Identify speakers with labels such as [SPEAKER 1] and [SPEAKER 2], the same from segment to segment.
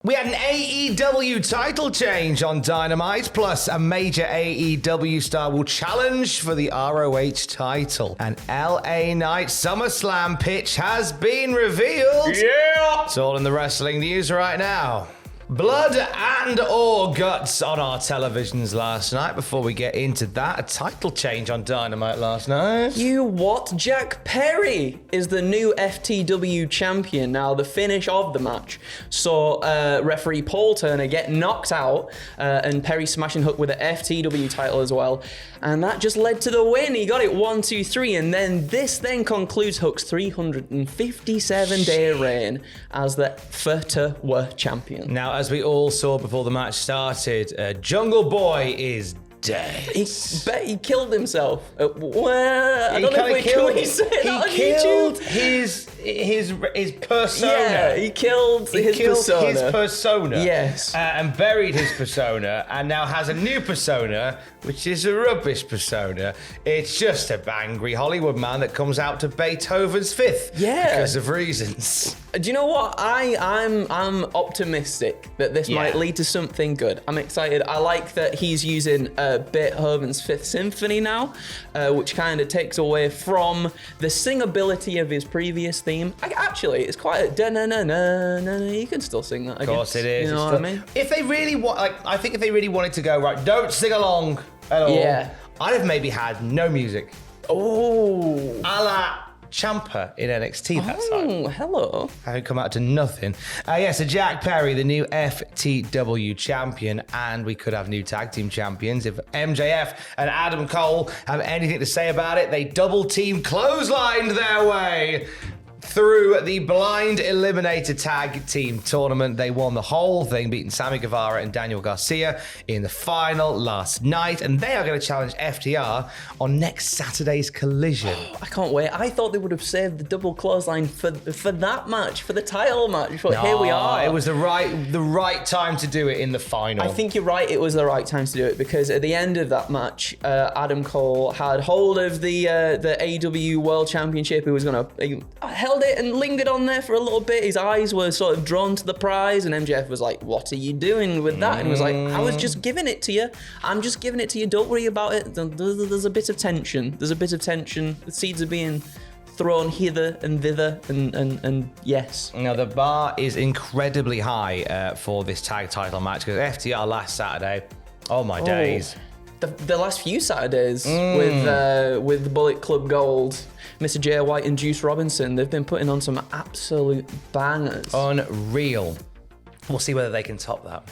[SPEAKER 1] We had an AEW title change on Dynamite, plus a major AEW star will challenge for the ROH title. An LA Knight SummerSlam pitch has been revealed. Yeah! It's all in the wrestling news right now. Blood and or guts on our televisions last night. Before we get into that, a title change on Dynamite last night.
[SPEAKER 2] You what? Jack Perry is the new FTW champion. Now, the finish of the match saw referee Paul Turner get knocked out and Perry smashing Hook with the FTW title as well. And that just led to the win. He got it 1, 2, 3. And then this then concludes Hook's 357-day reign as the FTW champion.
[SPEAKER 1] Now, as we all saw before the match started, Jungle Boy is dead.
[SPEAKER 2] He killed himself. Well, I don't know if can we say that on
[SPEAKER 1] killed
[SPEAKER 2] YouTube?
[SPEAKER 1] his persona.
[SPEAKER 2] Yeah, he killed his persona. Yes.
[SPEAKER 1] And buried his persona, and now has a new persona, which is a rubbish persona. It's just a angry Hollywood man that comes out to Beethoven's Fifth.
[SPEAKER 2] Yeah.
[SPEAKER 1] Because of reasons.
[SPEAKER 2] Do you know what? I'm optimistic that this might lead to something good. I'm excited. I like that he's using Beethoven's Fifth Symphony now, which kind of takes away from the singability of his previous theme. Actually, it's quite a da-na-na-na-na. You can still sing that, I guess.
[SPEAKER 1] Of course it is.
[SPEAKER 2] You know what I mean?
[SPEAKER 1] If they really want, I think if they really wanted to go, right, don't sing along at all.
[SPEAKER 2] Yeah.
[SPEAKER 1] I'd have maybe had no music.
[SPEAKER 2] Oh.
[SPEAKER 1] A la Ciampa in NXT that time.
[SPEAKER 2] Oh, hello.
[SPEAKER 1] Having come out to nothing. So Jack Perry, the new FTW champion, and we could have new tag team champions. If MJF and Adam Cole have anything to say about it, they double team clotheslined their way through the blind eliminator tag team tournament. They won the whole thing, beating Sammy Guevara and Daniel Garcia in the final last night, and they are going to challenge FTR on next Saturday's Collision.
[SPEAKER 2] I can't wait. I thought they would have saved the double clothesline for that match, for the title match, but here we are.
[SPEAKER 1] It was the right time to do it in the final.
[SPEAKER 2] I think you're right, it was the right time to do it, because at the end of that match, Adam Cole had hold of the AEW World Championship. He was going to held it and lingered on there for a little bit. His eyes were sort of drawn to the prize, and MJF was like, "What are you doing with that?" And he was like, "I was just giving it to you. I'm just giving it to you. Don't worry about it." There's a bit of tension. The seeds are being thrown hither and thither, and yes.
[SPEAKER 1] Now, the bar is incredibly high for this tag title match, because FTR last Saturday, oh my days.
[SPEAKER 2] The last few Saturdays with Bullet Club Gold, Mr. Jay White and Juice Robinson, they've been putting on some absolute bangers.
[SPEAKER 1] Unreal. We'll see whether they can top that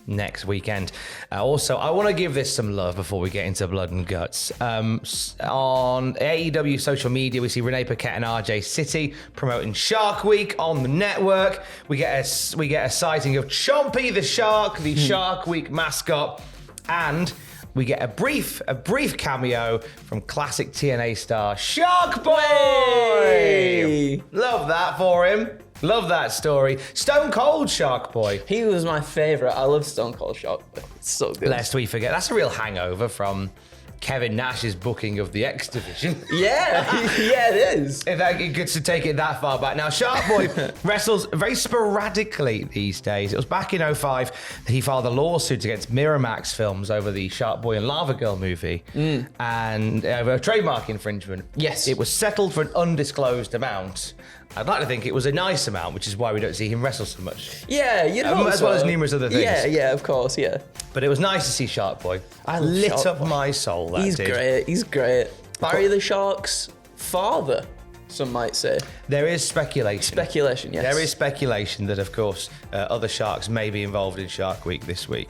[SPEAKER 1] next weekend. Also, I want to give this some love before we get into Blood and Guts. On AEW social media, we see Renee Paquette and RJ City promoting Shark Week on the network. We get a sighting of Chompy the Shark, the Shark Week mascot, and we get a brief cameo from classic TNA star Shark Boy.
[SPEAKER 2] Hey.
[SPEAKER 1] Love that for him. Love that story. Stone Cold Shark Boy.
[SPEAKER 2] He was my favorite. I love Stone Cold Shark Boy. It's so good.
[SPEAKER 1] Lest we forget, that's a real hangover from Kevin Nash's booking of the X Division.
[SPEAKER 2] Yeah, it is.
[SPEAKER 1] If that gets to take it that far back. Now, Shark Boy wrestles very sporadically these days. It was back in 2005 that he filed a lawsuit against Miramax Films over the Shark Boy and Lava Girl movie and over a trademark infringement.
[SPEAKER 2] Yes.
[SPEAKER 1] It was settled for an undisclosed amount. I'd like to think it was a nice amount, which is why we don't see him wrestle so much.
[SPEAKER 2] Yeah, you know,
[SPEAKER 1] as well as numerous other things.
[SPEAKER 2] Yeah, of course, yeah.
[SPEAKER 1] But it was nice to see Shark Boy.
[SPEAKER 2] I
[SPEAKER 1] lit
[SPEAKER 2] Shark
[SPEAKER 1] up
[SPEAKER 2] Boy.
[SPEAKER 1] my soul. That
[SPEAKER 2] He's
[SPEAKER 1] did.
[SPEAKER 2] great. He's great. Barry the Shark's father, some might say.
[SPEAKER 1] There is speculation.
[SPEAKER 2] Speculation, yes.
[SPEAKER 1] There is speculation that, of course, other sharks may be involved in Shark Week this week.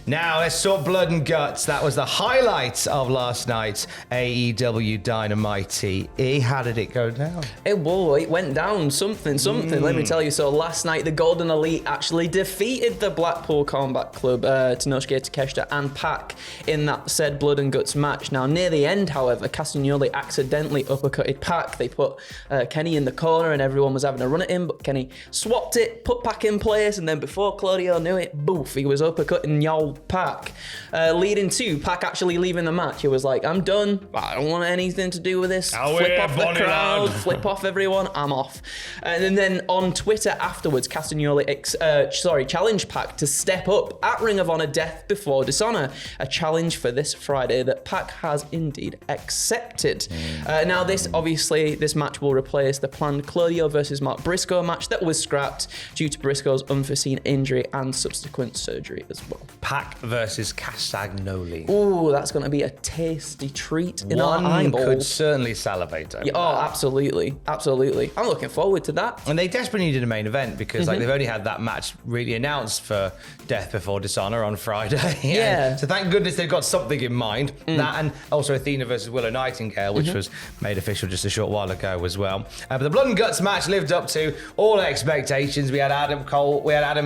[SPEAKER 1] Now, let's talk Blood and Guts. That was the highlight of last night's AEW Dynamite. How did it go down?
[SPEAKER 2] It went down something. Let me tell you. So last night, the Golden Elite actually defeated the Blackpool Combat Club, Tenosuke Takeshita and Pac, in that said Blood and Guts match. Now, near the end, however, Castagnoli accidentally uppercutted Pac. They put Kenny in the corner and everyone was having a run at him, but Kenny swapped it, put Pac in place, and then before Claudio knew it, boof, he was uppercutting y'all Pac, leading to Pac actually leaving the match. He was like, I'm done. I don't want anything to do with this. Flip off the crowd, flip off everyone, I'm off. And then on Twitter afterwards, Castagnoli challenged Pac to step up at Ring of Honor Death Before Dishonor, a challenge for this Friday that Pac has indeed accepted. Now this match will replace the planned Claudio versus Mark Briscoe match that was scrapped due to Briscoe's unforeseen injury and subsequent surgery as well.
[SPEAKER 1] Pac versus Castagnoli.
[SPEAKER 2] Ooh, that's going to be a tasty treat in our
[SPEAKER 1] One
[SPEAKER 2] eyeballs.
[SPEAKER 1] could certainly salivate over
[SPEAKER 2] Yeah, absolutely. I'm looking forward to that.
[SPEAKER 1] And they desperately needed a main event because they've only had that match really announced for Death Before Dishonor on Friday.
[SPEAKER 2] Yeah.
[SPEAKER 1] So thank goodness they've got something in mind. That and also Athena versus Willow Nightingale, which was made official just a short while ago as well. But the Blood and Guts match lived up to all expectations. We had Adam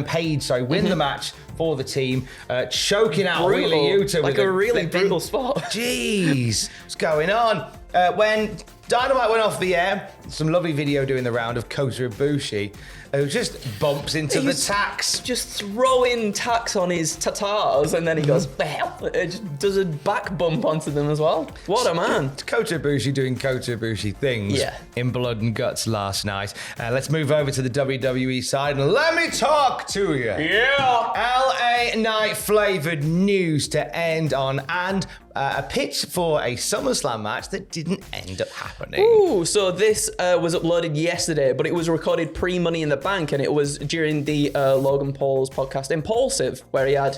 [SPEAKER 1] Page win the match for the team, choking out
[SPEAKER 2] Brutal.
[SPEAKER 1] Wheeler Yuta
[SPEAKER 2] like
[SPEAKER 1] with
[SPEAKER 2] a really brutal spot.
[SPEAKER 1] Jeez, what's going on? When Dynamite went off the air, some lovely video doing the round of Kota Ibushi, who just bumps into the tacks.
[SPEAKER 2] Just throwing tacks on his tatars, and then he goes, it just does a back bump onto them as well. What a man.
[SPEAKER 1] Kota Ibushi doing Kota Ibushi things in Blood and Guts last night. Let's move over to the WWE side and let me talk to you.
[SPEAKER 2] Yeah.
[SPEAKER 1] LA Knight flavored news to end on, and a pitch for a SummerSlam match that didn't end up happening.
[SPEAKER 2] Ooh, so this was uploaded yesterday, but it was recorded pre-Money in the Bank, and it was during the Logan Paul's podcast Impulsive, where he had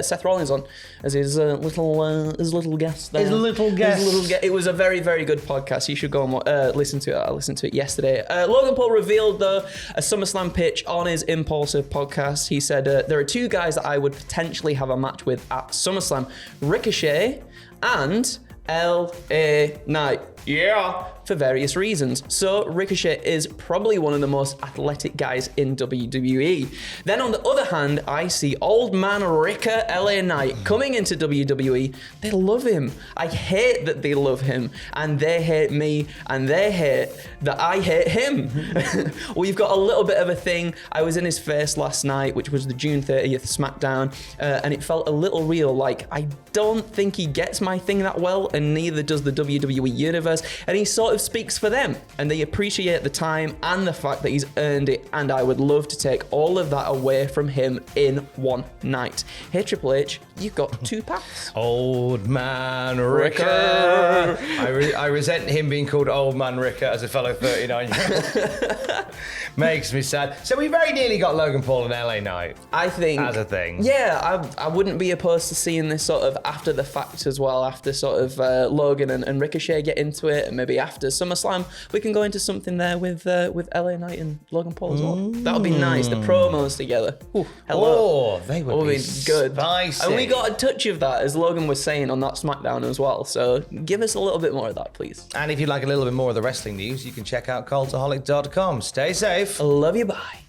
[SPEAKER 2] Seth Rollins on as his little guest there.
[SPEAKER 1] His little guest.
[SPEAKER 2] It was a very, very good podcast. You should go and listen to it. I listened to it yesterday. Logan Paul revealed, though, a SummerSlam pitch on his Impulsive podcast. He said, there are two guys that I would potentially have a match with at SummerSlam, Ricochet and LA Knight. Yeah. For various reasons. So Ricochet is probably one of the most athletic guys in WWE. Then on the other hand, I see old man Ricka LA Knight coming into WWE. They love him. I hate that they love him, and they hate me, and they hate that I hate him. We've got a little bit of a thing. I was in his face last night, which was the June 30th SmackDown, and it felt a little real. Like, I don't think he gets my thing that well, and neither does the WWE Universe, and he sort of speaks for them, and they appreciate the time and the fact that he's earned it, and I would love to take all of that away from him in one night. Hey, Triple H, you've got 2 packs.
[SPEAKER 1] Old man Ricka. I resent him being called Old man Ricka as a fellow 39-year-old. Makes me sad. So we very nearly got Logan Paul and LA Knight.
[SPEAKER 2] I think
[SPEAKER 1] as a thing.
[SPEAKER 2] Yeah, I wouldn't be opposed to seeing this sort of after the fact as well, after sort of Logan and Ricochet get into it, and maybe after SummerSlam we can go into something there with LA Knight and Logan Paul as well. That would be nice. The promos together. Ooh, hello.
[SPEAKER 1] Oh, they would be
[SPEAKER 2] good.
[SPEAKER 1] Spicy.
[SPEAKER 2] And we got a touch of that, as Logan was saying on that SmackDown as well. So give us a little bit more of that, please.
[SPEAKER 1] And if you'd like a little bit more of the wrestling news, you can check out Cultaholic.com. Stay safe.
[SPEAKER 2] Love you, bye.